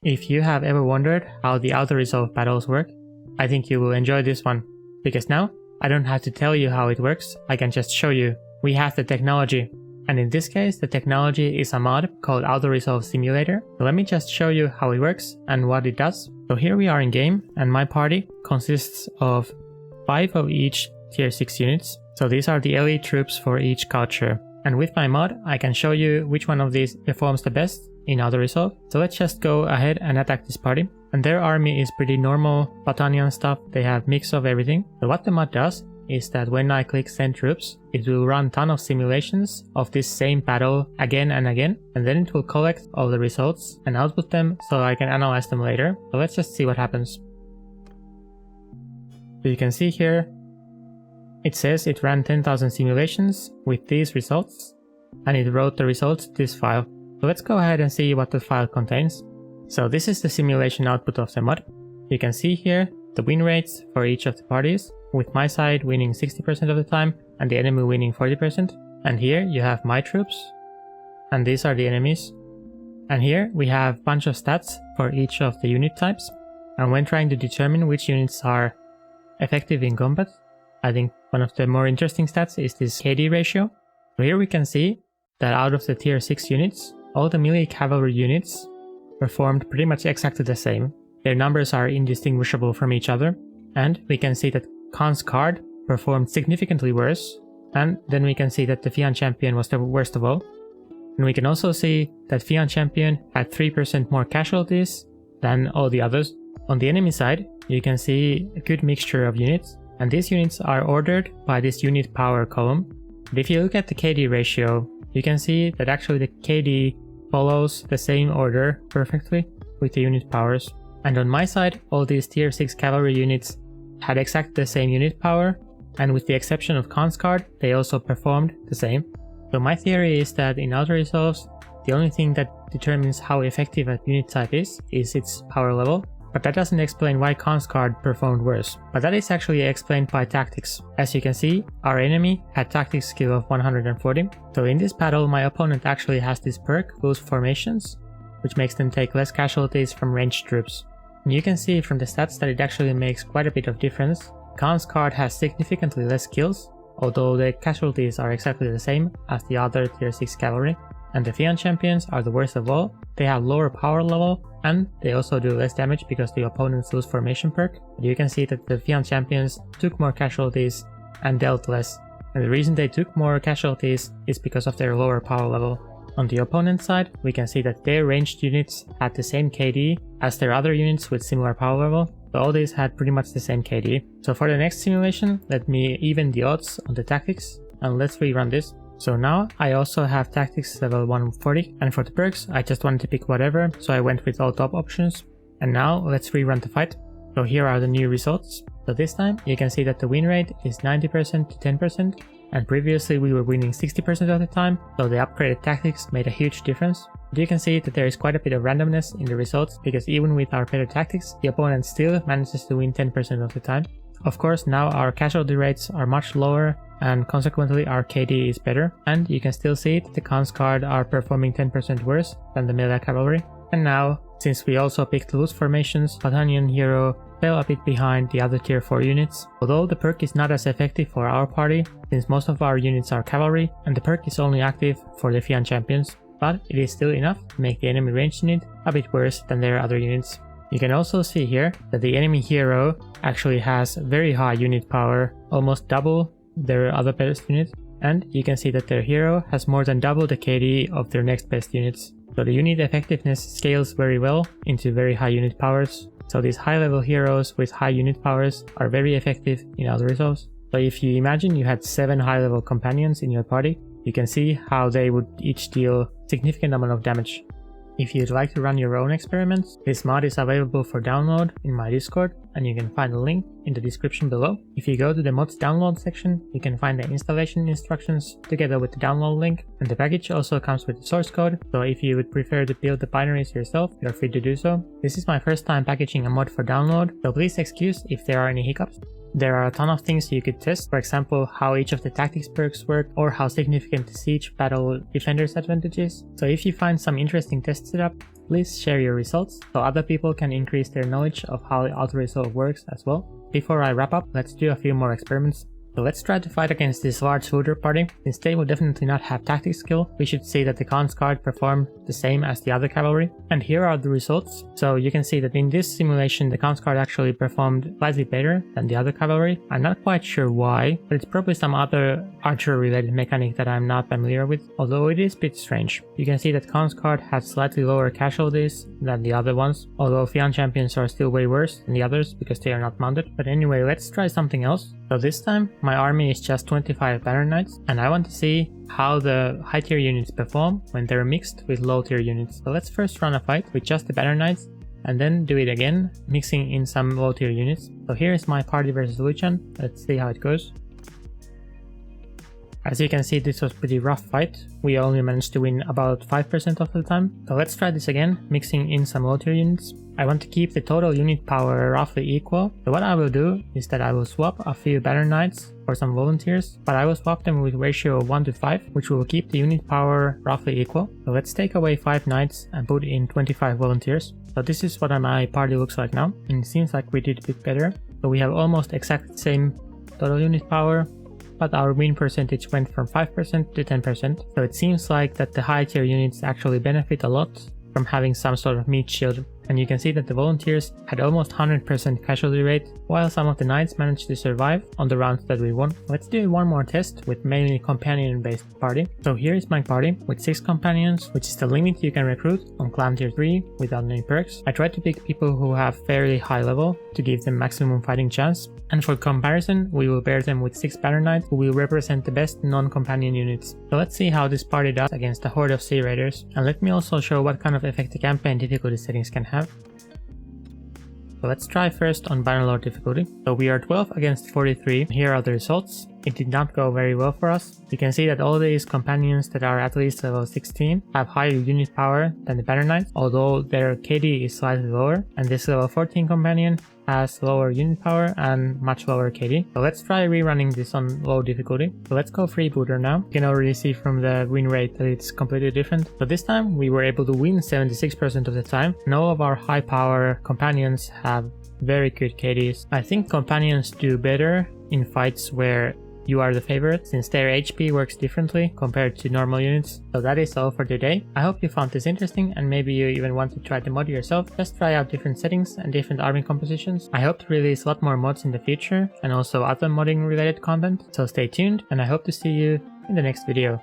If you have ever wondered how the Autoresolve battles work, I think you will enjoy this one, because now I don't have to tell you how it works, I can just show you. We have the technology, and in this case the technology is a mod called Autoresolve Simulator. So let me just show you how it works and what it does. So here we are in game, and my party consists of 5 of each tier 6 units. So these are the elite troops for each culture. And with my mod, I can show you which one of these performs the best in Autoresolve. So let's just go ahead and attack this party. And their army is pretty normal battalion stuff, they have mix of everything. So what the mod does is that when I click send troops, it will run a ton of simulations of this same battle again and again, and then it will collect all the results and output them so I can analyze them later. So let's just see what happens. So you can see here, it says it ran 10,000 simulations with these results, and it wrote the results to this file. So let's go ahead and see what the file contains. So this is the simulation output of the mod. You can see here the win rates for each of the parties, with my side winning 60% of the time and the enemy winning 40%. And here you have my troops, and these are the enemies. And here we have a bunch of stats for each of the unit types. And when trying to determine which units are effective in combat, I think one of the more interesting stats is this KD ratio. So here we can see that out of the tier 6 units, all the melee cavalry units performed pretty much exactly the same. Their numbers are indistinguishable from each other, and we can see that Khan's card performed significantly worse, and then we can see that the Fian champion was the worst of all. And we can also see that Fian champion had 3% more casualties than all the others. On the enemy side, you can see a good mixture of units, and these units are ordered by this unit power column. But if you look at the KD ratio, you can see that actually the KD follows the same order perfectly with the unit powers. And on my side, all these tier 6 cavalry units had exactly the same unit power, and with the exception of Khan's card, they also performed the same. So my theory is that in Autoresolves, the only thing that determines how effective a unit type is its power level. But that doesn't explain why Khan's card performed worse. But that is actually explained by tactics. As you can see, our enemy had tactics skill of 140. So in this battle, my opponent actually has this perk, Loose Formations, which makes them take less casualties from ranged troops. And you can see from the stats that it actually makes quite a bit of difference. Khan's card has significantly less kills, although the casualties are exactly the same as the other tier 6 cavalry. And the Fian champions are the worst of all. They have lower power level, and they also do less damage because the opponents lose formation perk. But you can see that the Fian champions took more casualties and dealt less. And the reason they took more casualties is because of their lower power level. On the opponent's side, we can see that their ranged units had the same KD as their other units with similar power level. So all these had pretty much the same KD. So for the next simulation, let me even the odds on the tactics, and let's rerun this. So now I also have tactics level 140, and for the perks I just wanted to pick whatever, so I went with all top options. And now let's rerun the fight. So here are the new results. So this time you can see that the win rate is 90% to 10%, and previously we were winning 60% of the time, so the upgraded tactics made a huge difference. But you can see that there is quite a bit of randomness in the results, because even with our better tactics, the opponent still manages to win 10% of the time. Of course, now our casualty rates are much lower, and consequently our KD is better, and you can still see that the Khan's card are performing 10% worse than the melee cavalry. And now, since we also picked loose formations, Battalion Hero fell a bit behind the other tier 4 units. Although the perk is not as effective for our party, since most of our units are cavalry, and the perk is only active for the Fian champions, but it is still enough to make the enemy ranged unit a bit worse than their other units. You can also see here that the enemy hero actually has very high unit power, almost double their other best unit, and you can see that their hero has more than double the KD of their next best units. So the unit effectiveness scales very well into very high unit powers. So these high level heroes with high unit powers are very effective in Autoresolves. So if you imagine you had 7 high level companions in your party, you can see how they would each deal significant amount of damage. If you'd like to run your own experiments, this mod is available for download in my Discord, and you can find the link in the description below. If you go to the mods download section, you can find the installation instructions together with the download link, and the package also comes with the source code, so if you would prefer to build the binaries yourself, you're free to do so. This is my first time packaging a mod for download, so please excuse if there are any hiccups. There are a ton of things you could test, for example how each of the tactics perks work or how significant the siege battle defender's advantage is. So if you find some interesting test setup, please share your results so other people can increase their knowledge of how Autoresolve works as well. Before I wrap up, let's do a few more experiments. So let's try to fight against this large looter party. Since they will definitely not have tactics skill, we should see that the Khan's guard performed the same as the other cavalry. And here are the results. So you can see that in this simulation the Khan's guard actually performed slightly better than the other cavalry. I'm not quite sure why, but it's probably some other archer related mechanic that I'm not familiar with, although it is a bit strange. You can see that Khan's guard had slightly lower casualties than the other ones, although Fian champions are still way worse than the others because they are not mounted. But anyway, let's try something else. So this time my army is just 25 banner knights, and I want to see how the high tier units perform when they're mixed with low tier units. So let's first run a fight with just the banner knights and then do it again, mixing in some low tier units. So here is my party versus Luchan. Let's see how it goes. As you can see, this was a pretty rough fight. We only managed to win about 5% of the time. So let's try this again, mixing in some low tier units. I want to keep the total unit power roughly equal. So what I will do is that I will swap a few banner knights for some volunteers, but I will swap them with ratio of 1 to 5, which will keep the unit power roughly equal. So let's take away 5 knights and put in 25 volunteers. So this is what my party looks like now, and it seems like we did a bit better. So we have almost exactly the same total unit power, but our win percentage went from 5% to 10%. So it seems like that the high tier units actually benefit a lot from having some sort of meat shield. And you can see that the volunteers had almost 100% casualty rate, while some of the knights managed to survive on the rounds that we won. Let's do one more test with mainly companion based party. So here is my party with 6 companions, which is the limit you can recruit on clan tier 3 without any perks. I tried to pick people who have fairly high level to give them maximum fighting chance. And for comparison, we will pair them with 6 banner knights who will represent the best non-companion units. So let's see how this party does against a horde of sea raiders. And let me also show what kind of effect the campaign difficulty settings can have. So let's try first on Bannerlord difficulty. So we are 12 against 43. Here are the results. It did not go very well for us. You can see that all these companions that are at least level 16 have higher unit power than the banner knights, although their KD is slightly lower, and this level 14 companion has lower unit power and much lower KD. So let's try rerunning this on low difficulty. So let's go freebooter now. You can already see from the win rate that it's completely different. So this time we were able to win 76% of the time, and all of our high power companions have very good KDs. I think companions do better in fights where you are the favorite, since their HP works differently compared to normal units. So that is all for today. I hope you found this interesting, and maybe you even want to try the mod yourself. Just try out different settings and different army compositions. I hope to release a lot more mods in the future and also other modding related content. So stay tuned, and I hope to see you in the next video.